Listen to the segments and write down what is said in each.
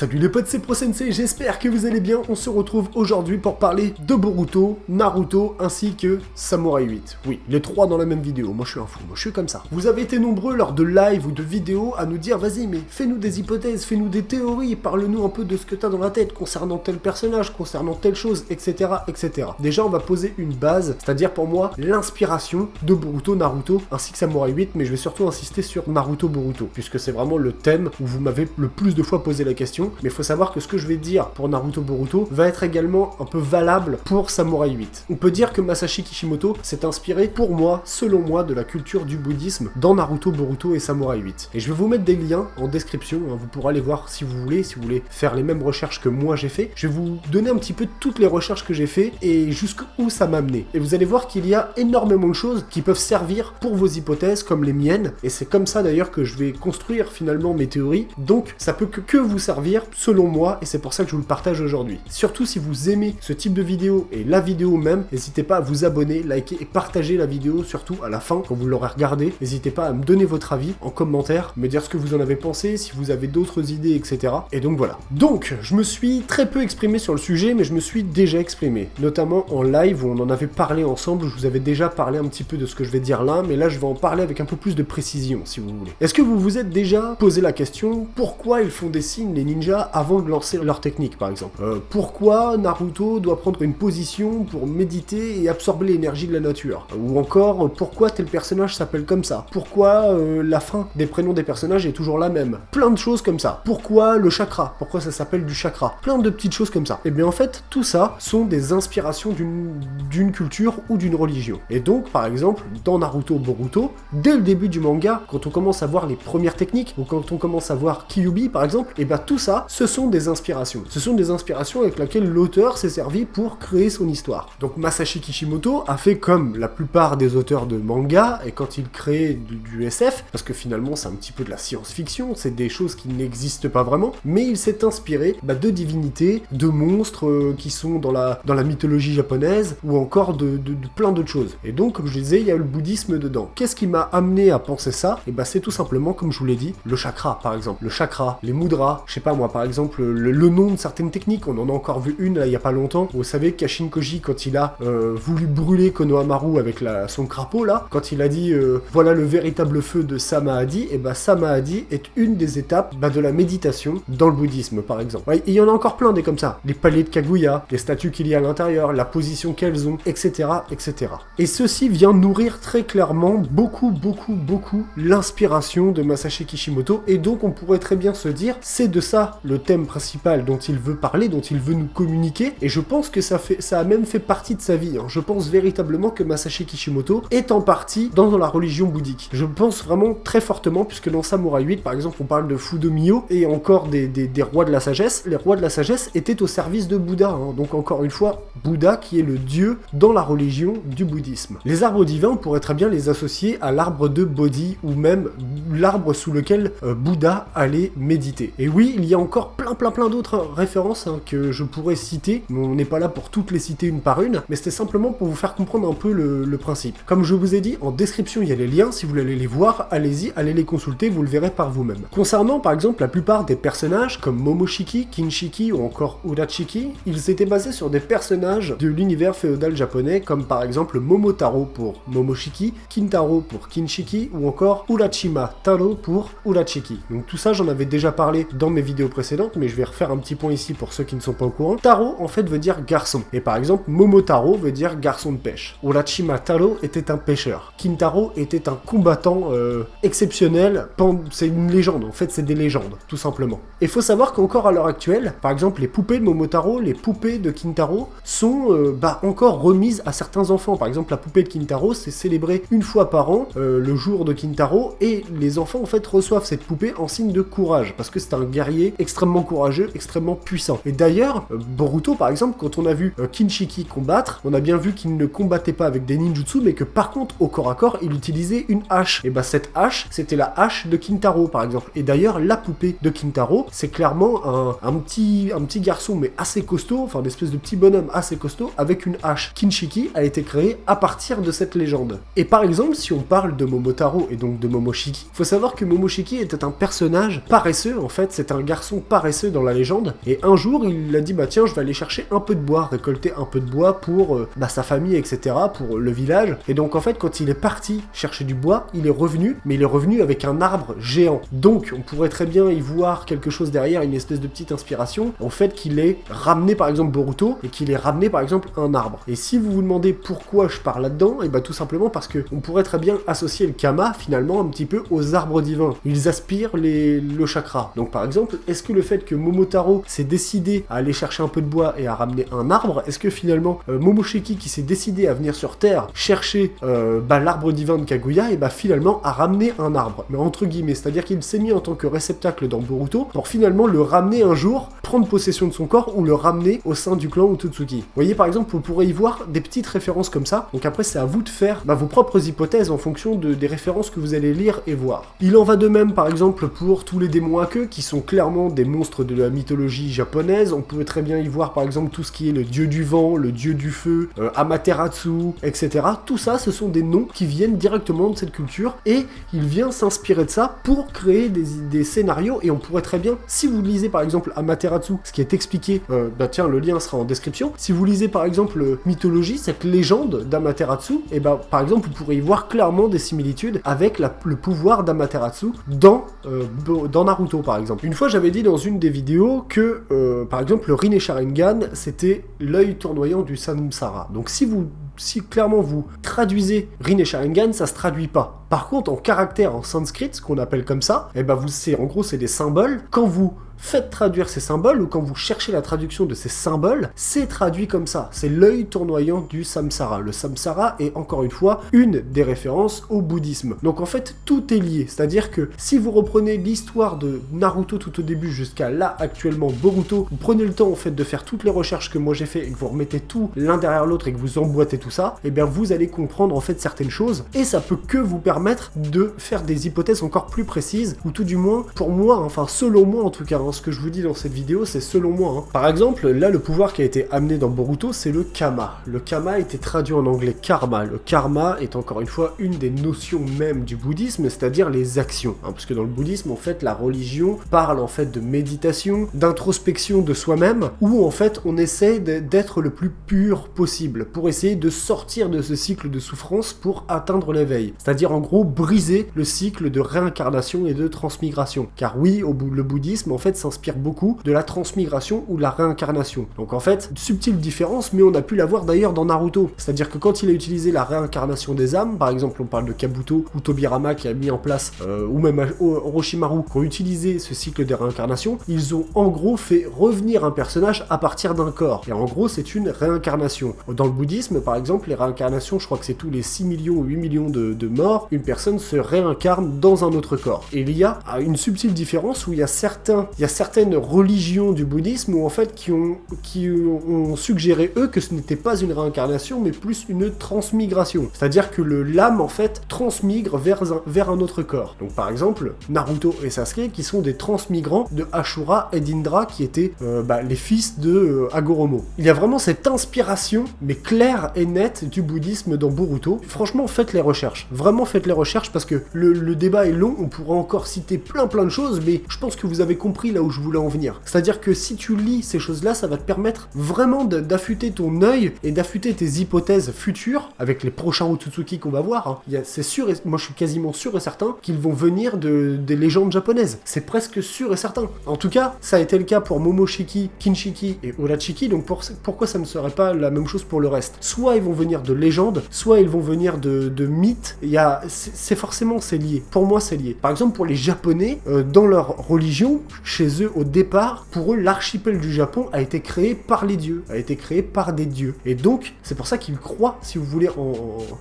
Salut les potes, c'est ProSensei, j'espère que vous allez bien. On se retrouve aujourd'hui pour parler de Boruto, Naruto ainsi que Samurai 8. Oui, les trois dans la même vidéo, moi je suis un fou, moi je suis comme ça. Vous avez été nombreux lors de live ou de vidéos à nous dire vas-y mais fais-nous des hypothèses, fais-nous des théories, parle-nous un peu de ce que t'as dans la tête concernant tel personnage, concernant telle chose, etc. etc. Déjà on va poser une base, c'est-à-dire pour moi l'inspiration de Boruto, Naruto ainsi que Samurai 8, mais je vais surtout insister sur Naruto Boruto, puisque c'est vraiment le thème où vous m'avez le plus de fois posé la question, mais il faut savoir que ce que je vais dire pour Naruto Boruto va être également un peu valable pour Samurai 8. On peut dire que Masashi Kishimoto s'est inspiré pour moi, selon moi, de la culture du bouddhisme dans Naruto Boruto et Samurai 8. Et je vais vous mettre des liens en description, hein, vous pourrez aller voir si vous voulez faire les mêmes recherches que moi j'ai fait. Je vais vous donner un petit peu toutes les recherches que j'ai fait et jusqu'où ça m'a amené. Et vous allez voir qu'il y a énormément de choses qui peuvent servir pour vos hypothèses comme les miennes, et c'est comme ça d'ailleurs que je vais construire finalement mes théories, donc ça peut que vous servir selon moi, et c'est pour ça que je vous le partage aujourd'hui. Surtout si vous aimez ce type de vidéo et la vidéo même, n'hésitez pas à vous abonner, liker et partager la vidéo, surtout à la fin quand vous l'aurez regardée. N'hésitez pas à me donner votre avis en commentaire, me dire ce que vous en avez pensé, si vous avez d'autres idées, etc. Et donc voilà. Donc, je me suis très peu exprimé sur le sujet, mais je me suis déjà exprimé, notamment en live où on en avait parlé ensemble. Je vous avais déjà parlé un petit peu de ce que je vais dire là, mais là je vais en parler avec un peu plus de précision si vous voulez. Est-ce que vous vous êtes déjà posé la question pourquoi ils font des signes les ninjas avant de lancer leur technique par exemple? Pourquoi Naruto doit prendre une position pour méditer et absorber l'énergie de la nature? Ou encore pourquoi tel personnage s'appelle comme ça? Pourquoi la fin des prénoms des personnages est toujours la même? Plein de choses comme ça. Pourquoi le chakra? Pourquoi ça s'appelle du chakra? Plein de petites choses comme ça. Et bien en fait tout ça sont des inspirations d'une culture ou d'une religion. Et donc par exemple dans Naruto Boruto, dès le début du manga, quand on commence à voir les premières techniques, ou quand on commence à voir Kyuubi par exemple, et bien tout ça, ce sont des inspirations. Ce sont des inspirations avec lesquelles l'auteur s'est servi pour créer son histoire. Donc Masashi Kishimoto a fait comme la plupart des auteurs de manga, et quand il crée du SF, parce que finalement c'est un petit peu de la science-fiction, c'est des choses qui n'existent pas vraiment, mais il s'est inspiré de divinités, de monstres qui sont dans la mythologie japonaise, ou encore de plein d'autres choses. Et donc, comme je disais, il y a le bouddhisme dedans. Qu'est-ce qui m'a amené à penser ça? Et c'est tout simplement, comme je vous l'ai dit, le chakra par exemple. Le chakra, les mudras, je sais pas moi, par exemple, le nom de certaines techniques, on en a encore vu une là il y a pas longtemps. Vous savez, Kashin Koji, quand il a voulu brûler Konohamaru avec son crapaud là, quand il a dit voilà le véritable feu de Samahadi, et Samahadi est une des étapes de la méditation dans le bouddhisme par exemple. Ouais, il y en a encore plein des comme ça. Les paliers de Kaguya, les statues qu'il y a à l'intérieur, la position qu'elles ont, etc., etc. Et ceci vient nourrir très clairement beaucoup l'inspiration de Masashi Kishimoto, et donc on pourrait très bien se dire c'est de ça le thème principal dont il veut parler, dont il veut nous communiquer, et je pense que ça a même fait partie de sa vie. Je pense véritablement que Masashi Kishimoto est en partie dans la religion bouddhique. Je pense vraiment très fortement, puisque dans Samurai 8 par exemple on parle de Fudo-Myo et encore des rois de la sagesse. Les rois de la sagesse étaient au service de Bouddha, donc encore une fois Bouddha qui est le dieu dans la religion du bouddhisme. Les arbres divins, on pourrait très bien les associer à l'arbre de Bodhi, ou même l'arbre sous lequel Bouddha allait méditer. Et oui, il y a encore plein d'autres références que je pourrais citer, mais on n'est pas là pour toutes les citer une par une, mais c'était simplement pour vous faire comprendre un peu le principe. Comme je vous ai dit, en description il y a les liens, si vous voulez aller les voir, allez-y, allez les consulter, vous le verrez par vous-même. Concernant par exemple la plupart des personnages, comme Momoshiki, Kinshiki ou encore Urachiki, ils étaient basés sur des personnages de l'univers féodal japonais, comme par exemple Momotaro pour Momoshiki, Kintaro pour Kinshiki, ou encore Urashima Taro pour Urachiki. Donc tout ça j'en avais déjà parlé dans mes vidéos précédentes, mais je vais refaire un petit point ici pour ceux qui ne sont pas au courant. Taro en fait veut dire garçon, et par exemple Momotaro veut dire garçon de pêche. Urashima Taro était un pêcheur. Kintaro était un combattant exceptionnel, c'est une légende, en fait c'est des légendes, tout simplement. Et faut savoir qu'encore à l'heure actuelle, par exemple les poupées de Momotaro, les poupées de Kintaro sont encore remises à certains enfants. Par exemple la poupée de Kintaro c'est célébré une fois par an, le jour de Kintaro, et les enfants en fait reçoivent cette poupée en signe de courage, parce que c'est un guerrier extrêmement courageux, extrêmement puissant. Et d'ailleurs, Boruto par exemple, quand on a vu Kinshiki combattre, on a bien vu qu'il ne combattait pas avec des ninjutsu, mais que par contre au corps à corps il utilisait une hache. Et cette hache, c'était la hache de Kintaro par exemple. Et d'ailleurs la poupée de Kintaro, c'est clairement un petit garçon mais assez costaud, enfin d'espèce de petit bonhomme assez costaud avec une hache. Kinshiki a été créé à partir de cette légende. Et par exemple, si on parle de Momotaro et donc de Momoshiki, faut savoir que Momoshiki était un personnage paresseux, en fait, c'est un garçon garçon paresseux dans la légende, et un jour il a dit bah tiens je vais aller chercher un peu de bois, récolter un peu de bois pour sa famille, etc., pour le village. Et donc en fait quand il est parti chercher du bois, il est revenu, mais il est revenu avec un arbre géant. Donc on pourrait très bien y voir quelque chose derrière, une espèce de petite inspiration au fait qu'il ait ramené par exemple Boruto, et qu'il ait ramené par exemple un arbre. Et si vous vous demandez pourquoi je parle là-dedans, et bah tout simplement parce que on pourrait très bien associer le Kama finalement un petit peu aux arbres divins. Ils aspirent le chakra. Donc par exemple, est-ce que le fait que Momotaro s'est décidé à aller chercher un peu de bois et à ramener un arbre, est-ce que finalement Momoshiki qui s'est décidé à venir sur Terre chercher l'arbre divin de Kaguya, et bah finalement a ramené un arbre, mais entre guillemets, c'est-à-dire qu'il s'est mis en tant que réceptacle dans Boruto pour finalement le ramener un jour, prendre possession de son corps ou le ramener au sein du clan Otsutsuki. Vous voyez par exemple, vous pourrez y voir des petites références comme ça, donc après c'est à vous de faire vos propres hypothèses en fonction des références que vous allez lire et voir. Il en va de même par exemple pour tous les démons à queue qui sont clairement des monstres de la mythologie japonaise. On peut très bien y voir par exemple tout ce qui est le dieu du vent, le dieu du feu, Amaterasu, etc. Tout ça, ce sont des noms qui viennent directement de cette culture, et il vient s'inspirer de ça pour créer des scénarios. Et on pourrait très bien, si vous lisez par exemple Amaterasu, ce qui est expliqué, tiens le lien sera en description, si vous lisez par exemple Mythologie, cette légende d'Amaterasu, et par exemple vous pourrez y voir clairement des similitudes avec le pouvoir d'Amaterasu dans Naruto par exemple. Une fois j'avais dit dans une des vidéos que par exemple le Rinne Sharingan c'était l'œil tournoyant du samsara. Donc si clairement vous traduisez Rinne Sharingan, ça se traduit pas. Par contre en caractère en sanskrit, ce qu'on appelle comme ça, en gros c'est des symboles. Quand vous faites traduire ces symboles, ou quand vous cherchez la traduction de ces symboles, c'est traduit comme ça. C'est l'œil tournoyant du samsara. Le samsara est encore une fois une des références au bouddhisme. Donc en fait, tout est lié. C'est-à-dire que si vous reprenez l'histoire de Naruto tout au début jusqu'à là, actuellement, Boruto, vous prenez le temps en fait de faire toutes les recherches que moi j'ai fait et que vous remettez tout l'un derrière l'autre et que vous emboîtez tout ça, et bien vous allez comprendre en fait certaines choses, et ça peut que vous permettre de faire des hypothèses encore plus précises, ou tout du moins, pour moi, enfin selon moi en tout cas, ce que je vous dis dans cette vidéo, c'est selon moi. Par exemple, là, le pouvoir qui a été amené dans Boruto, c'est le Kama. Le Kama a été traduit en anglais Karma. Le Karma est encore une fois une des notions même du bouddhisme, c'est-à-dire les actions. Parce que dans le bouddhisme, en fait, la religion parle en fait de méditation, d'introspection de soi-même, où en fait, on essaie d'être le plus pur possible, pour essayer de sortir de ce cycle de souffrance pour atteindre l'éveil. C'est-à-dire, en gros, briser le cycle de réincarnation et de transmigration. Car oui, le bouddhisme, en fait, s'inspire beaucoup de la transmigration ou de la réincarnation. Donc en fait, subtile différence, mais on a pu la voir d'ailleurs dans Naruto. C'est-à-dire que quand il a utilisé la réincarnation des âmes, par exemple on parle de Kabuto ou Tobirama qui a mis en place, ou même Orochimaru, qui ont utilisé ce cycle de réincarnation, ils ont en gros fait revenir un personnage à partir d'un corps. Et en gros c'est une réincarnation. Dans le bouddhisme par exemple, les réincarnations, je crois que c'est tous les 6 millions ou 8 millions de morts, une personne se réincarne dans un autre corps. Et il y a une subtile différence où il y a certaines religions du bouddhisme où en fait qui ont suggéré eux que ce n'était pas une réincarnation mais plus une transmigration. C'est-à-dire que l'âme en fait transmigre vers un autre corps. Donc par exemple Naruto et Sasuke qui sont des transmigrants de Ashura et d'Indra qui étaient les fils de Hagoromo. Il y a vraiment cette inspiration mais claire et nette du bouddhisme dans Boruto. Franchement faites les recherches. Vraiment faites les recherches parce que le débat est long, on pourra encore citer plein de choses mais je pense que vous avez compris là où je voulais en venir. C'est-à-dire que si tu lis ces choses-là, ça va te permettre vraiment d'affûter ton œil et d'affûter tes hypothèses futures avec les prochains Otsutsuki qu'on va voir. C'est sûr, moi je suis quasiment sûr et certain qu'ils vont venir des légendes japonaises. C'est presque sûr et certain. En tout cas, ça a été le cas pour Momoshiki, Kinshiki et Urachiki, donc pourquoi ça ne serait pas la même chose pour le reste? Soit ils vont venir de légendes, soit ils vont venir de mythes. C'est lié. Pour moi, c'est lié. Par exemple, pour les Japonais, dans leur religion, chez eux, au départ, pour eux, l'archipel du Japon a été créé par les dieux, a été créé par des dieux. Et donc, c'est pour ça qu'ils croient, si vous voulez,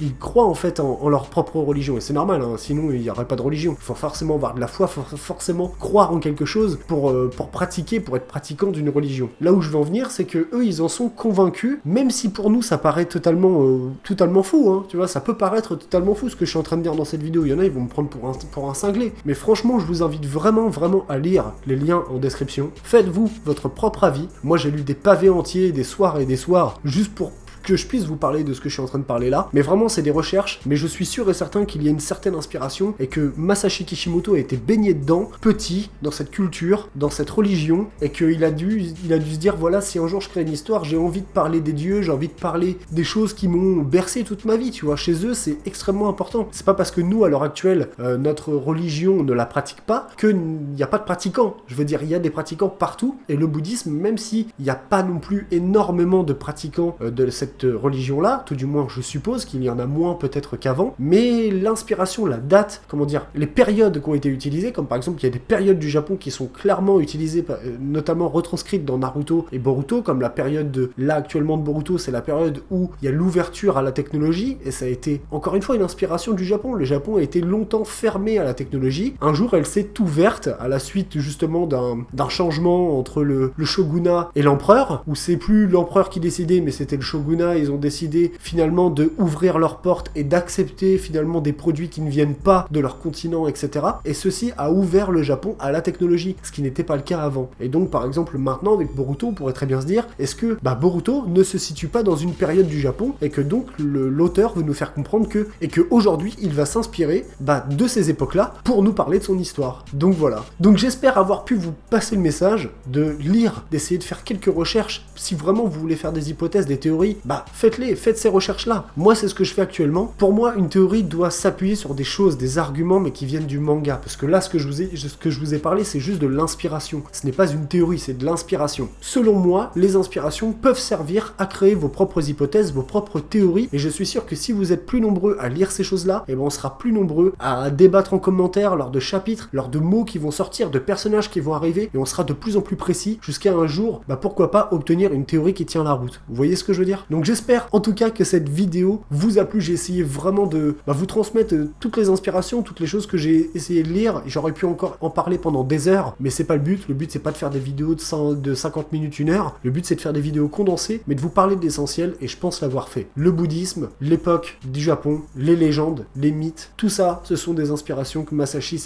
ils croient en fait en leur propre religion. Et c'est normal, sinon il n'y aurait pas de religion. Il faut forcément avoir de la foi, il faut forcément croire en quelque chose pour pratiquer, pour être pratiquant d'une religion. Là où je veux en venir, c'est que eux, ils en sont convaincus, même si pour nous, ça paraît totalement fou, tu vois, ça peut paraître totalement fou ce que je suis en train de dire dans cette vidéo. Il y en a, ils vont me prendre pour un cinglé. Mais franchement, je vous invite vraiment à lire les liens en description. Faites-vous votre propre avis. Moi, j'ai lu des pavés entiers, des soirs et des soirs, juste pour que je puisse vous parler de ce que je suis en train de parler là, mais vraiment c'est des recherches, mais je suis sûr et certain qu'il y a une certaine inspiration et que Masashi Kishimoto a été baigné dedans, petit, dans cette culture, dans cette religion, et qu'il a dû se dire, voilà, si un jour je crée une histoire, j'ai envie de parler des dieux, j'ai envie de parler des choses qui m'ont bercé toute ma vie, tu vois, chez eux c'est extrêmement important. C'est pas parce que nous, à l'heure actuelle, notre religion ne la pratique pas, qu'il n'y a pas de pratiquants. Je veux dire, il y a des pratiquants partout, et le bouddhisme, même s'il n'y a pas non plus énormément de pratiquants de cette religion-là, tout du moins je suppose qu'il y en a moins peut-être qu'avant, mais l'inspiration, la date, comment dire, les périodes qui ont été utilisées, comme par exemple il y a des périodes du Japon qui sont clairement utilisées, notamment retranscrites dans Naruto et Boruto, comme la période là actuellement de Boruto, c'est la période où il y a l'ouverture à la technologie, et ça a été encore une fois une inspiration du Japon. Le Japon a été longtemps fermé à la technologie. Un jour elle s'est ouverte à la suite justement d'un changement entre le shogunat et l'empereur, où c'est plus l'empereur qui décidait mais c'était le shogunat. Ils ont décidé finalement de ouvrir leurs portes et d'accepter finalement des produits qui ne viennent pas de leur continent, etc. Et ceci a ouvert le Japon à la technologie, ce qui n'était pas le cas avant. Et donc par exemple maintenant avec Boruto, on pourrait très bien se dire, est-ce que Boruto ne se situe pas dans une période du Japon, et que donc l'auteur veut nous faire comprendre que, et que aujourd'hui il va s'inspirer de ces époques-là pour nous parler de son histoire. Donc voilà. Donc j'espère avoir pu vous passer le message de lire, d'essayer de faire quelques recherches. Si vraiment vous voulez faire des hypothèses, des théories, faites-les, faites ces recherches-là. Moi c'est ce que je fais actuellement. Pour moi une théorie doit s'appuyer sur des choses, des arguments, mais qui viennent du manga. Parce que là ce que je vous ai parlé, c'est juste de l'inspiration. Ce n'est pas une théorie, c'est de l'inspiration. Selon moi, les inspirations peuvent servir à créer vos propres hypothèses, vos propres théories, et je suis sûr que si vous êtes plus nombreux à lire ces choses-là, on sera plus nombreux à débattre en commentaire lors de chapitres, lors de mots qui vont sortir, de personnages qui vont arriver, et on sera de plus en plus précis jusqu'à un jour, pourquoi pas obtenir une théorie qui tient la route. Vous voyez ce que je veux dire? Donc j'espère en tout cas que cette vidéo vous a plu. J'ai essayé vraiment de vous transmettre toutes les inspirations, toutes les choses que j'ai essayé de lire. J'aurais pu encore en parler pendant des heures, mais c'est pas le but. Le but c'est pas de faire des vidéos de 50 minutes, 1 heure. Le but c'est de faire des vidéos condensées, mais de vous parler de l'essentiel, et je pense l'avoir fait. Le bouddhisme, l'époque du Japon, les légendes, les mythes, tout ça, ce sont des inspirations que Masashi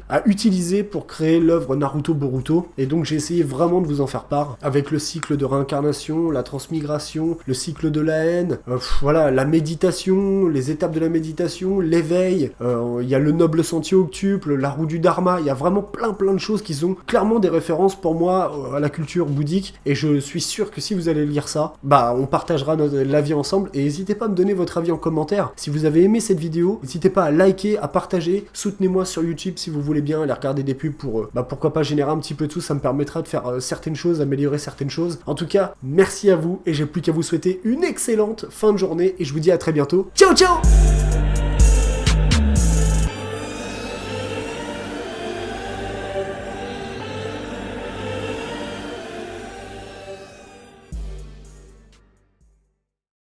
a utilisées pour créer l'œuvre Naruto Boruto, et donc j'ai essayé vraiment de vous en faire part, avec le cycle de réincarnation, la transmigration, le cycle de la haine, voilà, la méditation, les étapes de la méditation, l'éveil, il y a le noble sentier octuple, la roue du dharma, il y a vraiment plein de choses qui sont clairement des références pour moi à la culture bouddhique, et je suis sûr que si vous allez lire ça, on partagera l'avis ensemble, et n'hésitez pas à me donner votre avis en commentaire. Si vous avez aimé cette vidéo, n'hésitez pas à liker, à partager, soutenez-moi sur YouTube si vous voulez bien, aller regarder des pubs pour, pourquoi pas générer un petit peu de sous, ça me permettra de faire certaines choses, améliorer certaines choses. En tout cas, merci à vous, et j'ai plus qu'à vous souhaiter une excellente fin de journée, et je vous dis à très bientôt. Ciao ciao!